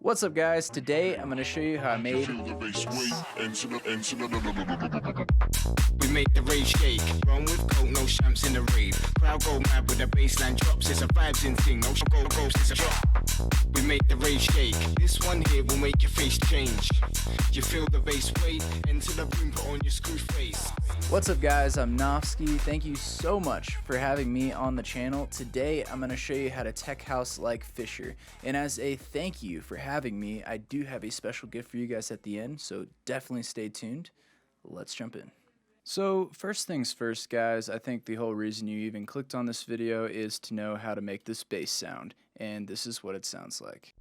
What's up guys, today I'm going to show you how I made We make the rage shake. Run with coke, no champs in the rave. Crowd go mad with the baseline drops. It's a vibes in thing. No go, it's a drop. We make the rage shake. This one here will make your face change. You feel the bass weight. Enter the room, put on your screw face. What's up guys, I'm Nofsky. Thank you so much for having me on the channel. Today I'm going to show you how to tech house like Fisher. And as a thank you for having me, I do have a special gift for you guys at the end, so definitely stay tuned. Let's jump in. So first things first guys, I think the whole reason you even clicked on this video is to know how to make this bass sound, and this is what it sounds like.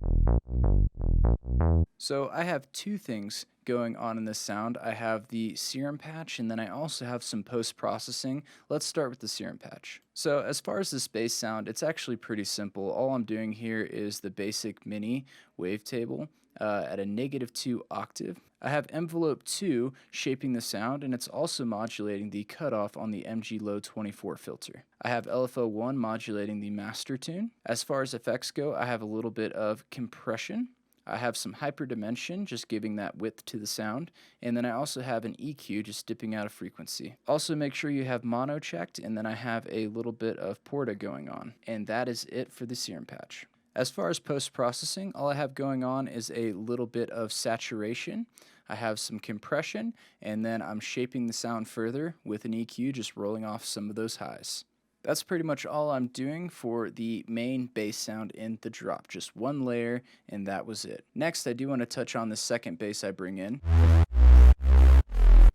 So I have two things going on in this sound. I have the serum patch, and then I also have some post-processing. Let's start with the serum patch. So as far as this bass sound, it's actually pretty simple. All I'm doing here is the basic mini wavetable at a -2 octave. I have envelope 2 shaping the sound, and it's also modulating the cutoff on the MG Low 24 filter. I have LFO 1 modulating the master tune. As far as effects go, I have a little bit of compression. I have some hyperdimension, just giving that width to the sound, and then I also have an EQ, just dipping out a frequency. Also make sure you have mono checked, and then I have a little bit of porta going on, and that is it for the serum patch. As far as post-processing, all I have going on is a little bit of saturation. I have some compression, and then I'm shaping the sound further with an EQ, just rolling off some of those highs. That's pretty much all I'm doing for the main bass sound in the drop. Just one layer, and that was it. Next, I do want to touch on the second bass I bring in.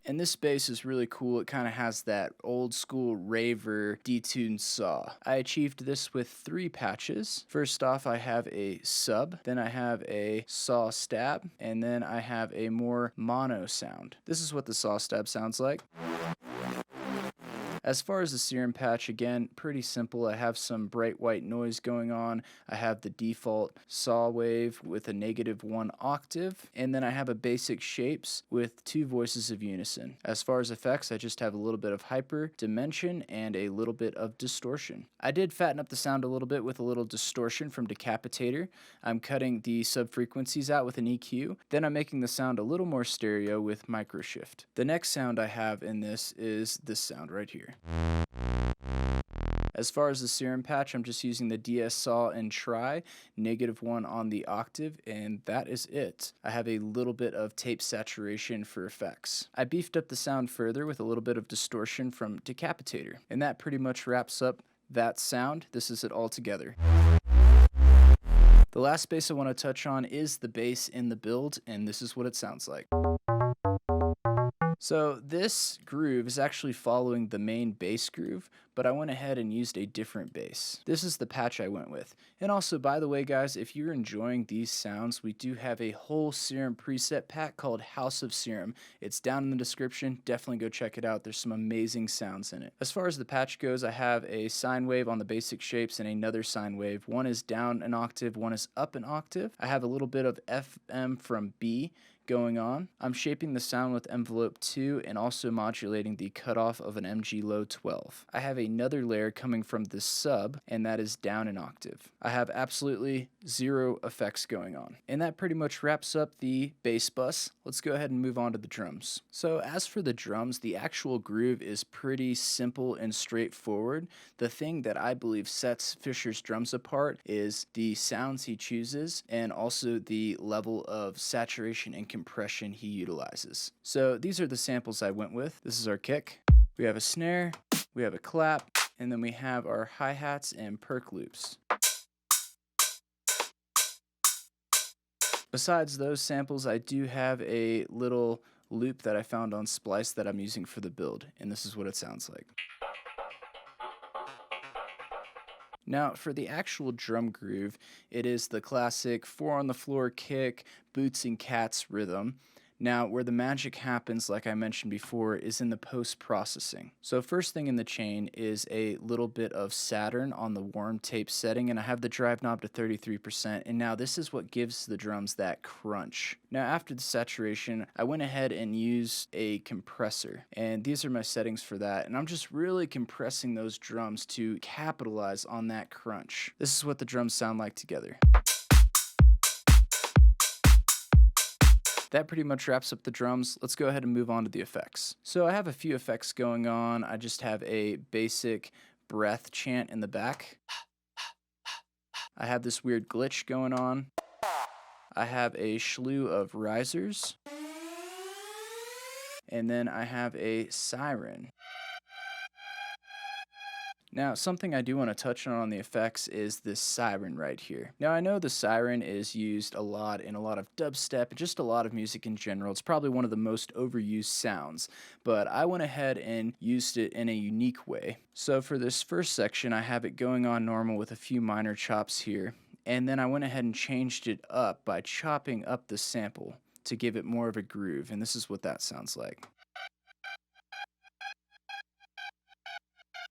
And this bass is really cool. It kind of has that old school raver detuned saw. I achieved this with 3 patches. First off, I have a sub, then I have a saw stab, and then I have a more mono sound. This is what the saw stab sounds like. As far as the serum patch, again, pretty simple. I have some bright white noise going on. I have the default saw wave with a -1 octave, and then I have a basic shapes with 2 voices of unison. As far as effects, I just have a little bit of hyper dimension and a little bit of distortion. I did fatten up the sound a little bit with a little distortion from Decapitator. I'm cutting the sub-frequencies out with an EQ. Then I'm making the sound a little more stereo with microshift. The next sound I have in this is this sound right here. As far as the serum patch, I'm just using the DS saw and try, -1 on the octave, and that is it. I have a little bit of tape saturation for effects. I beefed up the sound further with a little bit of distortion from Decapitator, and that pretty much wraps up that sound. This is it all together. The last bass I want to touch on is the bass in the build, and this is what it sounds like. So this groove is actually following the main bass groove, but I went ahead and used a different bass. This is the patch I went with. And also, by the way guys, if you're enjoying these sounds, we do have a whole serum preset pack called House of Serum. It's down in the description. Definitely go check it out. There's some amazing sounds in it. As far as the patch goes, I have a sine wave on the basic shapes and another sine wave. One is down an octave, one is up an octave. I have a little bit of FM from B going on. I'm shaping the sound with envelope 2 and also modulating the cutoff of an MG Low 12. I have another layer coming from the sub, and that is down an octave. I have absolutely 0 effects going on. And that pretty much wraps up the bass bus. Let's go ahead and move on to the drums. So as for the drums, the actual groove is pretty simple and straightforward. The thing that I believe sets Fisher's drums apart is the sounds he chooses and also the level of saturation and compression he utilizes. So these are the samples I went with. This is our kick. We have a snare, we have a clap, and then we have our hi-hats and perk loops. Besides those samples, I do have a little loop that I found on Splice that I'm using for the build, and this is what it sounds like. Now, for the actual drum groove, it is the classic 4 on the floor kick, boots and cats rhythm. Now, where the magic happens, like I mentioned before, is in the post-processing. So first thing in the chain is a little bit of Saturn on the warm tape setting, and I have the drive knob to 33%, and now this is what gives the drums that crunch. Now, after the saturation, I went ahead and used a compressor, and these are my settings for that, and I'm just really compressing those drums to capitalize on that crunch. This is what the drums sound like together. That pretty much wraps up the drums. Let's go ahead and move on to the effects. So I have a few effects going on. I just have a basic breath chant in the back. I have this weird glitch going on. I have a slew of risers. And then I have a siren. Now, something I do want to touch on the effects is this siren right here. Now, I know the siren is used a lot in a lot of dubstep, just a lot of music in general. It's probably one of the most overused sounds, but I went ahead and used it in a unique way. So for this first section, I have it going on normal with a few minor chops here, and then I went ahead and changed it up by chopping up the sample to give it more of a groove, and this is what that sounds like.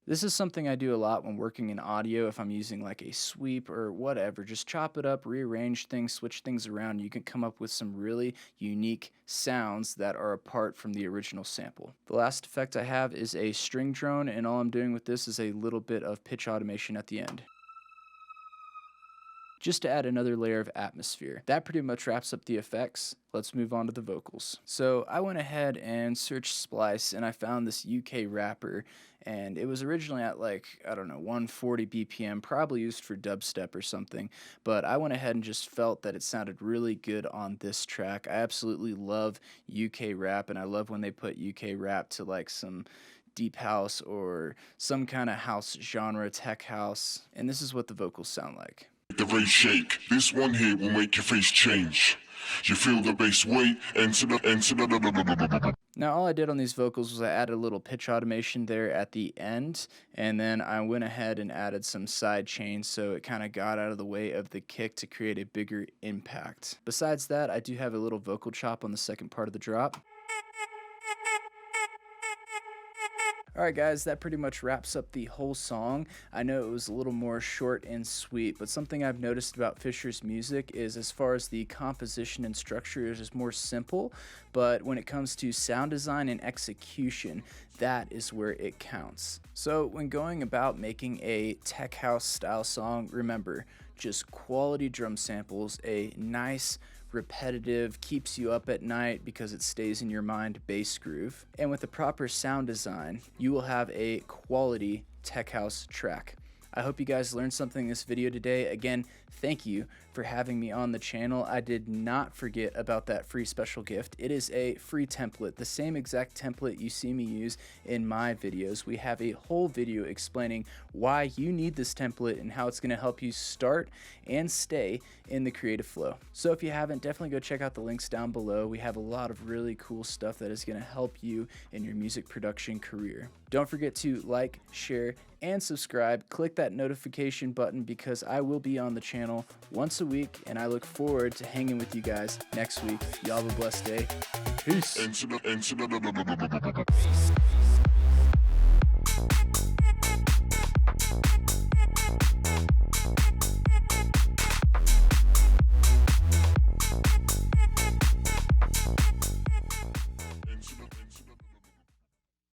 This is something I do a lot when working in audio if I'm using like a sweep or whatever. Just chop it up, rearrange things, switch things around. You can come up with some really unique sounds that are apart from the original sample. The last effect I have is a string drone, and all I'm doing with this is a little bit of pitch automation at the end, just to add another layer of atmosphere. That pretty much wraps up the effects. Let's move on to the vocals. So I went ahead and searched Splice, and I found this UK rapper, and it was originally at like, I don't know, 140 BPM, probably used for dubstep or something, but I went ahead and just felt that it sounded really good on this track. I absolutely love UK rap, and I love when they put UK rap to like some deep house or some kind of house genre, tech house, and this is what the vocals sound like. The rave shake. This one here will make your face change. You feel the bass weight, enter the. Now all I did on these vocals was I added a little pitch automation there at the end, and then I went ahead and added some side chains so it kind of got out of the way of the kick to create a bigger impact. Besides that, I do have a little vocal chop on the second part of the drop. Alright guys, that pretty much wraps up the whole song. I know it was a little more short and sweet, but something I've noticed about Fisher's music is as far as the composition and structure, it is more simple, but when it comes to sound design and execution, that is where it counts. So when going about making a tech house style song, remember, just quality drum samples, a nice repetitive, keeps you up at night because it stays in your mind bass groove, and with the proper sound design, you will have a quality tech house track. I hope you guys learned something in this video today. Again, thank you for having me on the channel. I did not forget about that free special gift. It is a free template, the same exact template you see me use in my videos. We have a whole video explaining why you need this template and how it's going to help you start and stay in the creative flow. So if you haven't, definitely go check out the links down below. We have a lot of really cool stuff that is going to help you in your music production career. Don't forget to like, share, and subscribe. Click that notification button because I will be on the channel once a week, and I look forward to hanging with you guys next week. Y'all have a blessed day. Peace. Enter the.